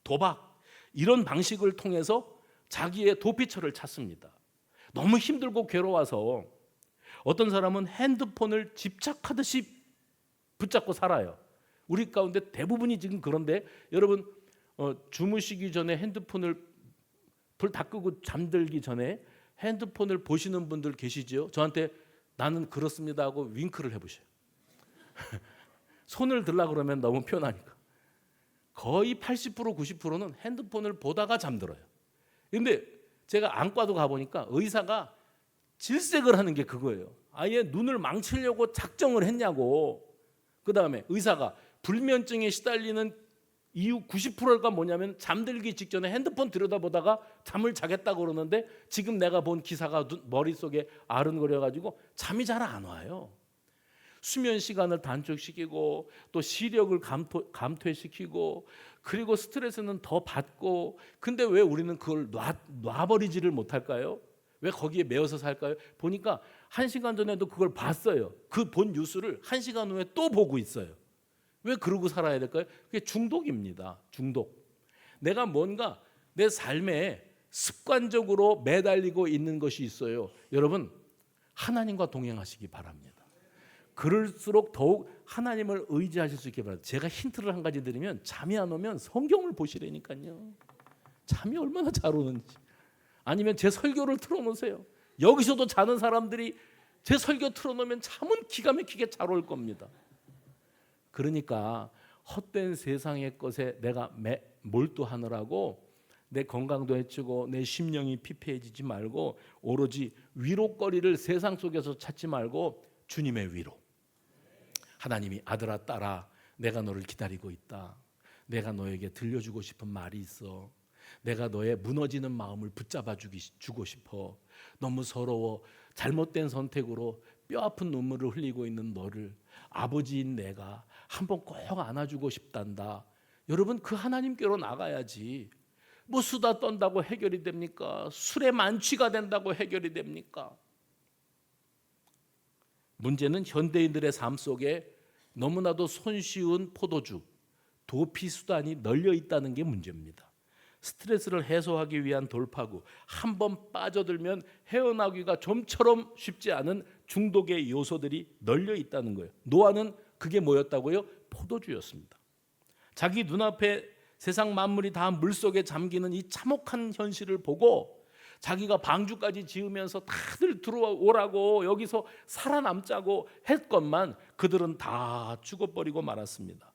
도박 이런 방식을 통해서 자기의 도피처를 찾습니다. 너무 힘들고 괴로워서 어떤 사람은 핸드폰을 집착하듯이 붙잡고 살아요. 우리 가운데 대부분이 지금 그런데 여러분 주무시기 전에 핸드폰을 불 다 끄고 잠들기 전에 핸드폰을 보시는 분들 계시죠? 저한테 나는 그렇습니다 하고 윙크를 해보셔요. 손을 들라 그러면 너무 편하니까. 거의 80% 90%는 핸드폰을 보다가 잠들어요. 그런데 제가 안과도 가보니까 의사가 질색을 하는 게 그거예요. 아예 눈을 망치려고 작정을 했냐고. 그 다음에 의사가 불면증에 시달리는 이유 90%가 뭐냐면 잠들기 직전에 핸드폰 들여다보다가 잠을 자겠다고 그러는데 지금 내가 본 기사가 머릿속에 아른거려가지고 잠이 잘 안 와요. 수면 시간을 단축시키고 또 시력을 감퇴시키고 그리고 스트레스는 더 받고 근데 왜 우리는 그걸 놔버리지를 못할까요? 왜 거기에 매여서 살까요? 보니까 1시간 전에도 그걸 봤어요. 그 본 뉴스를 1시간 후에 또 보고 있어요. 왜 그러고 살아야 될까요? 그게 중독입니다. 중독. 내가 뭔가 내 삶에 습관적으로 매달리고 있는 것이 있어요. 여러분 하나님과 동행하시기 바랍니다. 그럴수록 더욱 하나님을 의지하실 수 있게 바랍니다. 제가 힌트를 한 가지 드리면 잠이 안 오면 성경을 보시라니까요. 잠이 얼마나 잘 오는지. 아니면 제 설교를 틀어놓으세요. 여기서도 자는 사람들이 제 설교 틀어놓으면 잠은 기가 막히게 잘 올 겁니다. 그러니까 헛된 세상의 것에 내가 몰두하느라고 내 건강도 해치고 내 심령이 피폐해지지 말고 오로지 위로거리를 세상 속에서 찾지 말고 주님의 위로. 하나님이 아들아 딸아 내가 너를 기다리고 있다. 내가 너에게 들려주고 싶은 말이 있어. 내가 너의 무너지는 마음을 붙잡아 주고 싶어. 너무 서러워 잘못된 선택으로 뼈아픈 눈물을 흘리고 있는 너를 아버지인 내가 한번 꼭 안아주고 싶단다. 여러분 그 하나님께로 나가야지. 뭐 수다 떤다고 해결이 됩니까? 술에 만취가 된다고 해결이 됩니까? 문제는 현대인들의 삶 속에 너무나도 손쉬운 포도주, 도피 수단이 널려 있다는 게 문제입니다. 스트레스를 해소하기 위한 돌파구, 한번 빠져들면 헤어나기가 좀처럼 쉽지 않은 중독의 요소들이 널려 있다는 거예요. 노아는 그게 뭐였다고요? 포도주였습니다. 자기 눈앞에 세상 만물이 다 물속에 잠기는 이 참혹한 현실을 보고 자기가 방주까지 지으면서 다들 들어오라고 여기서 살아남자고 했건만 그들은 다 죽어버리고 말았습니다.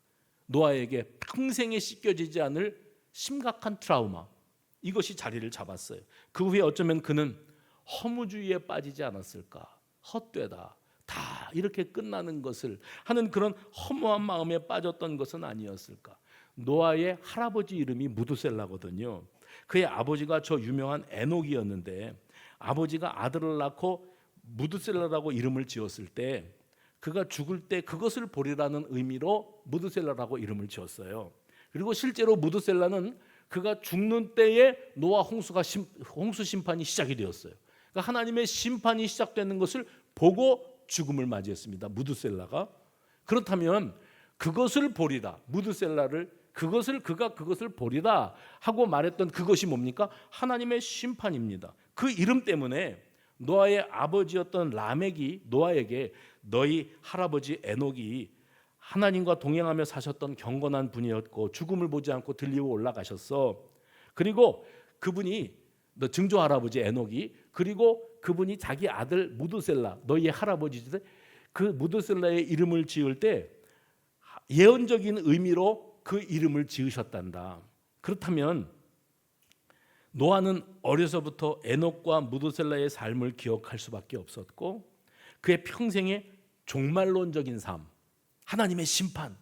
노아에게 평생에 씻겨지지 않을 심각한 트라우마, 이것이 자리를 잡았어요. 그 후에 어쩌면 그는 허무주의에 빠지지 않았을까. 헛되다, 다 이렇게 끝나는 것을 하는 그런 허무한 마음에 빠졌던 것은 아니었을까. 노아의 할아버지 이름이 무두셀라거든요. 그의 아버지가 저 유명한 에녹이었는데 아버지가 아들을 낳고 무두셀라라고 이름을 지었을 때 그가 죽을 때 그것을 보리라는 의미로 무두셀라라고 이름을 지었어요. 그리고 실제로 무두셀라는 그가 죽는 때에 노아 홍수 심판이 시작이 되었어요. 그러니까 하나님의 심판이 시작되는 것을 보고 죽음을 맞이했습니다. 무두셀라가. 그렇다면 그것을 보리라, 무두셀라를 그가 그것을 보리라 하고 말했던 그것이 뭡니까? 하나님의 심판입니다. 그 이름 때문에 노아의 아버지였던 라멕이 노아에게 너희 할아버지 에녹이 하나님과 동행하며 사셨던 경건한 분이었고 죽음을 보지 않고 들리고 올라가셨어. 그리고 그분이 너 증조 할아버지 에녹이 그리고 그분이 자기 아들 무두셀라 너희의 할아버지인데 그 무두셀라의 이름을 지을 때 예언적인 의미로 그 이름을 지으셨단다. 그렇다면 노아는 어려서부터 에녹과 무두셀라의 삶을 기억할 수밖에 없었고 그의 평생의 종말론적인 삶, 하나님의 심판,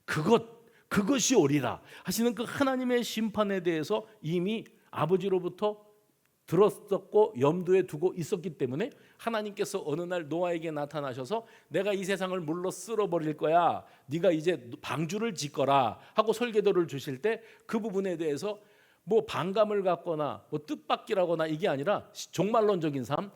그것이 오리라 하시는 그 하나님의 심판에 대해서 이미 아버지로부터 들었었고 염두에 두고 있었기 때문에 하나님께서 어느 날 노아에게 나타나셔서 내가 이 세상을 물로 쓸어버릴 거야, 네가 이제 방주를 짓거라 하고 설계도를 주실 때 그 부분에 대해서 뭐 반감을 갖거나 뭐 뜻밖이라거나 이게 아니라 종말론적인 삶.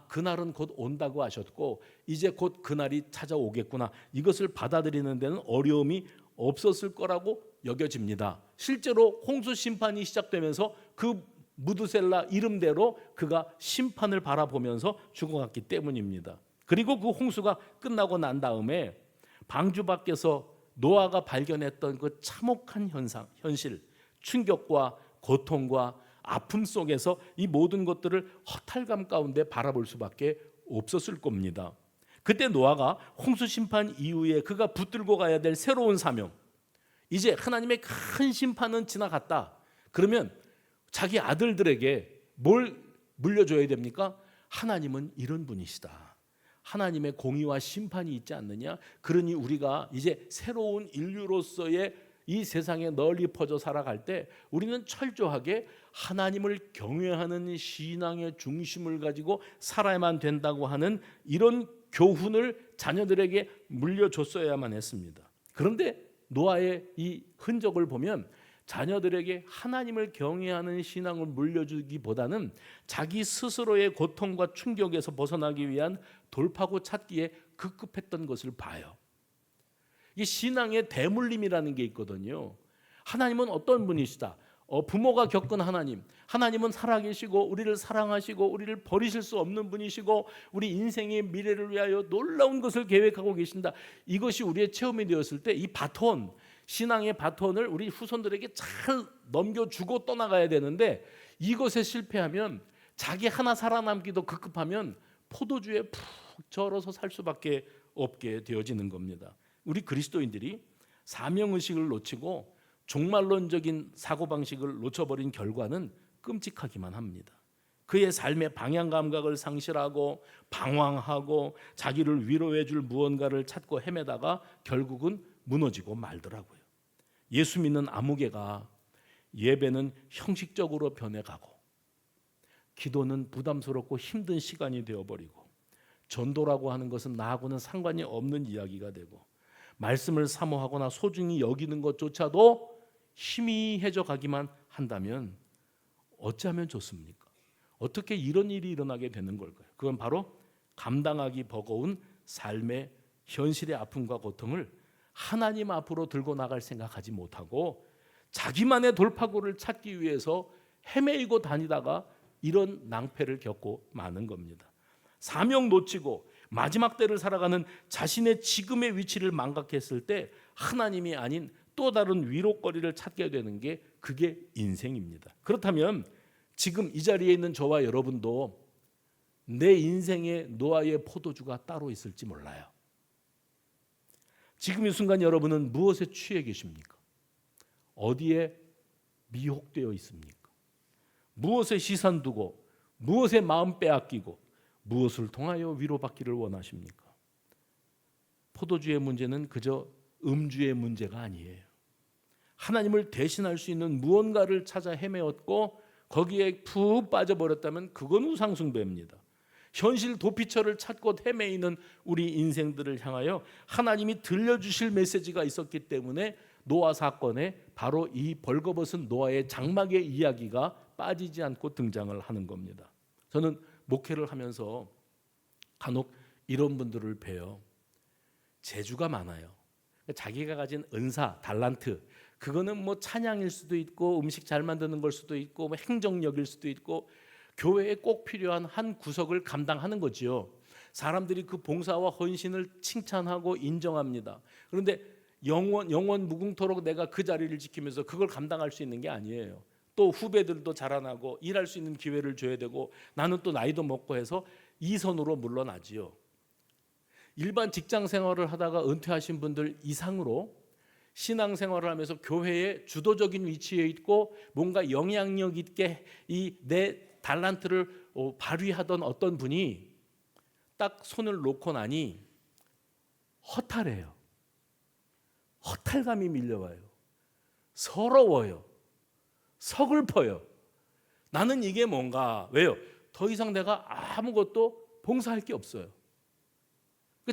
그날은 곧 온다고 하셨고 이제 곧 그날이 찾아오겠구나. 이것을 받아들이는 데는 어려움이 없었을 거라고 여겨집니다. 실제로 홍수 심판이 시작되면서 그 무드셀라 이름대로 그가 심판을 바라보면서 죽어갔기 때문입니다. 그리고 그 홍수가 끝나고 난 다음에 방주 밖에서 노아가 발견했던 그 참혹한 현실, 충격과 고통과 아픔 속에서 이 모든 것들을 허탈감 가운데 바라볼 수밖에 없었을 겁니다. 그때 노아가 홍수 심판 이후에 그가 붙들고 가야 될 새로운 사명, 이제 하나님의 큰 심판은 지나갔다. 그러면 자기 아들들에게 뭘 물려줘야 됩니까? 하나님은 이런 분이시다. 하나님의 공의와 심판이 있지 않느냐? 그러니 우리가 이제 새로운 인류로서의 이 세상에 널리 퍼져 살아갈 때 우리는 철저하게 하나님을 경외하는 신앙의 중심을 가지고 살아야만 된다고 하는 이런 교훈을 자녀들에게 물려줬어야만 했습니다. 그런데 노아의 이 흔적을 보면 자녀들에게 하나님을 경외하는 신앙을 물려주기보다는 자기 스스로의 고통과 충격에서 벗어나기 위한 돌파구 찾기에 급급했던 것을 봐요. 이 신앙의 대물림이라는 게 있거든요. 하나님은 어떤 분이시다. 부모가 겪은 하나님은 살아계시고 우리를 사랑하시고 우리를 버리실 수 없는 분이시고 우리 인생의 미래를 위하여 놀라운 것을 계획하고 계신다. 이것이 우리의 체험이 되었을 때 이 바톤, 신앙의 바톤을 우리 후손들에게 잘 넘겨주고 떠나가야 되는데 이것에 실패하면 자기 하나 살아남기도 급급하면 포도주에 푹 절어서 살 수밖에 없게 되어지는 겁니다. 우리 그리스도인들이 사명의식을 놓치고 종말론적인 사고방식을 놓쳐버린 결과는 끔찍하기만 합니다. 그의 삶의 방향 감각을 상실하고 방황하고 자기를 위로해 줄 무언가를 찾고 헤매다가 결국은 무너지고 말더라고요. 예수 믿는 아무개가 예배는 형식적으로 변해가고 기도는 부담스럽고 힘든 시간이 되어버리고 전도라고 하는 것은 나하고는 상관이 없는 이야기가 되고 말씀을 사모하거나 소중히 여기는 것조차도 희미해져 가기만 한다면 어찌하면 좋습니까? 어떻게 이런 일이 일어나게 되는 걸까요? 그건 바로 감당하기 버거운 삶의 현실의 아픔과 고통을 하나님 앞으로 들고 나갈 생각하지 못하고 자기만의 돌파구를 찾기 위해서 헤매이고 다니다가 이런 낭패를 겪고 마는 겁니다. 사명 놓치고 마지막 때를 살아가는 자신의 지금의 위치를 망각했을 때 하나님이 아닌 또 다른 위로거리를 찾게 되는 게 그게 인생입니다. 그렇다면 지금 이 자리에 있는 저와 여러분도 내 인생에 노아의 포도주가 따로 있을지 몰라요. 지금 이 순간 여러분은 무엇에 취해 계십니까? 어디에 미혹되어 있습니까? 무엇에 시선 두고 무엇에 마음 빼앗기고 무엇을 통하여 위로받기를 원하십니까? 포도주의 문제는 그저 음주의 문제가 아니에요. 하나님을 대신할 수 있는 무언가를 찾아 헤매었고 거기에 푹 빠져버렸다면 그건 우상숭배입니다. 현실 도피처를 찾고 헤매이는 우리 인생들을 향하여 하나님이 들려주실 메시지가 있었기 때문에 노아 사건에 바로 이 벌거벗은 노아의 장막의 이야기가 빠지지 않고 등장을 하는 겁니다. 저는 목회를 하면서 간혹 이런 분들을 뵈요. 재주가 많아요. 자기가 가진 은사, 달란트, 그거는 뭐 찬양일 수도 있고 음식 잘 만드는 걸 수도 있고 뭐 행정력일 수도 있고 교회에 꼭 필요한 한 구석을 감당하는 거지요. 사람들이 그 봉사와 헌신을 칭찬하고 인정합니다. 그런데 영원 무궁토록 내가 그 자리를 지키면서 그걸 감당할 수 있는 게 아니에요. 또 후배들도 자라나고 일할 수 있는 기회를 줘야 되고 나는 또 나이도 먹고 해서 이선으로 물러나지요. 일반 직장 생활을 하다가 은퇴하신 분들 이상으로 신앙생활을 하면서 교회의 주도적인 위치에 있고 뭔가 영향력 있게 이 내 달란트를 발휘하던 어떤 분이 딱 손을 놓고 나니 허탈해요. 허탈감이 밀려와요. 서러워요. 서글퍼요. 나는 이게 뭔가, 왜요? 더 이상 내가 아무것도 봉사할 게 없어요.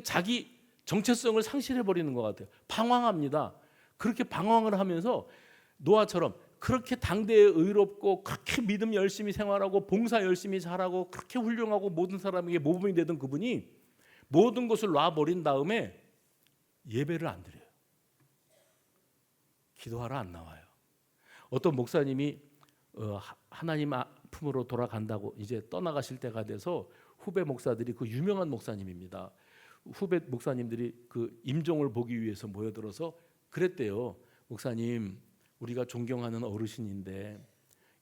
자기 정체성을 상실해버리는 것 같아요. 방황합니다. 그렇게 방황을 하면서 노아처럼 그렇게 당대에 의롭고 그렇게 믿음 열심히 생활하고 봉사 열심히 잘하고 그렇게 훌륭하고 모든 사람에게 모범이 되던 그분이 모든 것을 놔버린 다음에 예배를 안 드려요. 기도하러 안 나와요. 어떤 목사님이 하나님 품으로 돌아간다고 이제 떠나가실 때가 돼서 후배 목사들이, 그 유명한 목사님입니다. 후배 목사님들이 그 임종을 보기 위해서 모여들어서 그랬대요. 목사님, 우리가 존경하는 어르신인데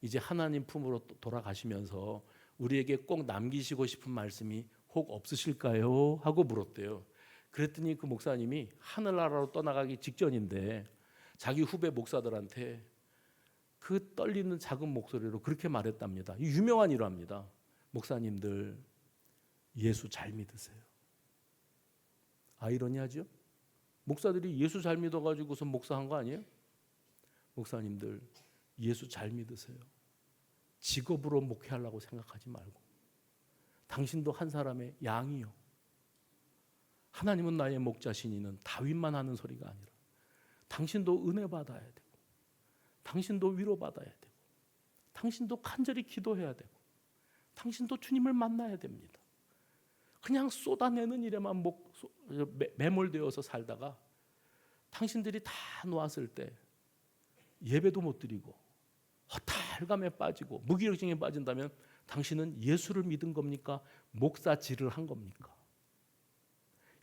이제 하나님 품으로 돌아가시면서 우리에게 꼭 남기시고 싶은 말씀이 혹 없으실까요? 하고 물었대요. 그랬더니 그 목사님이 하늘나라로 떠나가기 직전인데 자기 후배 목사들한테 그 떨리는 작은 목소리로 그렇게 말했답니다. 유명한 일화입니다. 목사님들, 예수 잘 믿으세요. 아이러니하죠? 목사들이 예수 잘 믿어가지고서 목사한 거 아니에요? 목사님들, 예수 잘 믿으세요. 직업으로 목회하려고 생각하지 말고 당신도 한 사람의 양이요. 하나님은 나의 목자시니는 다윗만 하는 소리가 아니라 당신도 은혜 받아야 되고 당신도 위로받아야 되고 당신도 간절히 기도해야 되고 당신도 주님을 만나야 됩니다. 그냥 쏟아내는 일에만 매몰되어서 살다가 당신들이 다 놓았을 때 예배도 못 드리고 허탈감에 빠지고 무기력증에 빠진다면 당신은 예수를 믿은 겁니까? 목사질을 한 겁니까?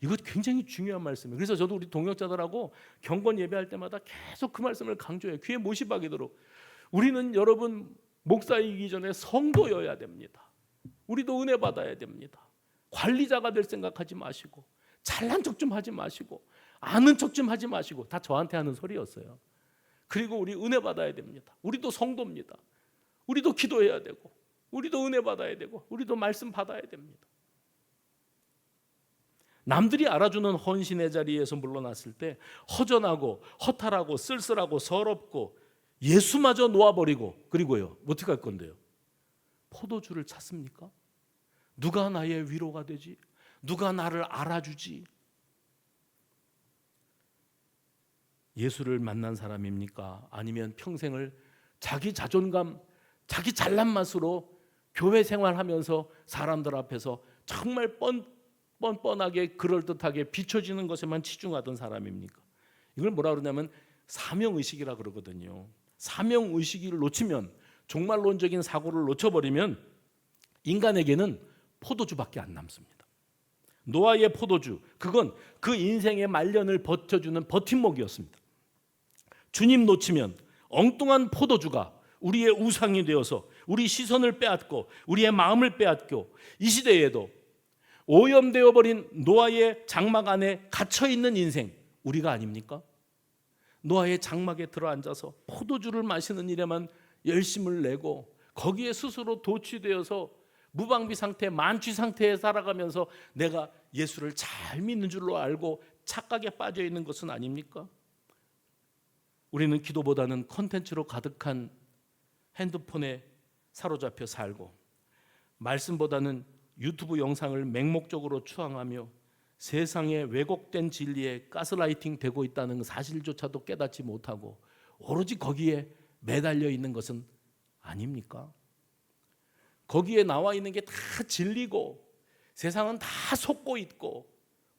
이거 굉장히 중요한 말씀이에요. 그래서 저도 우리 동역자들하고 경건 예배할 때마다 계속 그 말씀을 강조해요. 귀에 못이 박이도록. 우리는 여러분 목사이기 전에 성도여야 됩니다. 우리도 은혜 받아야 됩니다. 관리자가 될 생각하지 마시고 잘난 척 좀 하지 마시고 아는 척 좀 하지 마시고. 다 저한테 하는 소리였어요. 그리고 우리 은혜 받아야 됩니다. 우리도 성도입니다. 우리도 기도해야 되고 우리도 은혜 받아야 되고 우리도 말씀 받아야 됩니다. 남들이 알아주는 헌신의 자리에서 물러났을 때 허전하고 허탈하고 쓸쓸하고 서럽고 예수마저 놓아버리고 그리고요 어떻게 할 건데요? 포도주를 찾습니까? 누가 나의 위로가 되지? 누가 나를 알아주지? 예수를 만난 사람입니까? 아니면 평생을 자기 자존감, 자기 잘난 맛으로 교회 생활하면서 사람들 앞에서 정말 뻔뻔하게 그럴듯하게 비춰지는 것에만 치중하던 사람입니까? 이걸 뭐라 그러냐면 사명의식이라 그러거든요. 사명의식을 놓치면, 종말론적인 사고를 놓쳐버리면 인간에게는 포도주밖에 안 남습니다. 노아의 포도주, 그건 그 인생의 말년을 버텨주는 버팀목이었습니다. 주님 놓치면 엉뚱한 포도주가 우리의 우상이 되어서 우리 시선을 빼앗고 우리의 마음을 빼앗고 이 시대에도 오염되어 버린 노아의 장막 안에 갇혀있는 인생, 우리가 아닙니까? 노아의 장막에 들어앉아서 포도주를 마시는 일에만 열심을 내고 거기에 스스로 도취되어서 무방비 상태, 만취 상태에 살아가면서 내가 예수를 잘 믿는 줄로 알고 착각에 빠져 있는 것은 아닙니까? 우리는 기도보다는 콘텐츠로 가득한 핸드폰에 사로잡혀 살고 말씀보다는 유튜브 영상을 맹목적으로 추앙하며 세상에 왜곡된 진리에 가스라이팅 되고 있다는 사실조차도 깨닫지 못하고 오로지 거기에 매달려 있는 것은 아닙니까? 거기에 나와 있는 게 다 진리고 세상은 다 속고 있고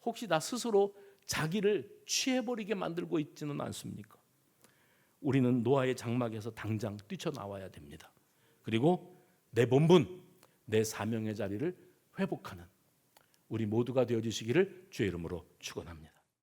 혹시 나 스스로 자기를 취해버리게 만들고 있지는 않습니까? 우리는 노아의 장막에서 당장 뛰쳐나와야 됩니다. 그리고 내 본분, 내 사명의 자리를 회복하는 우리 모두가 되어주시기를 주의 이름으로 축원합니다.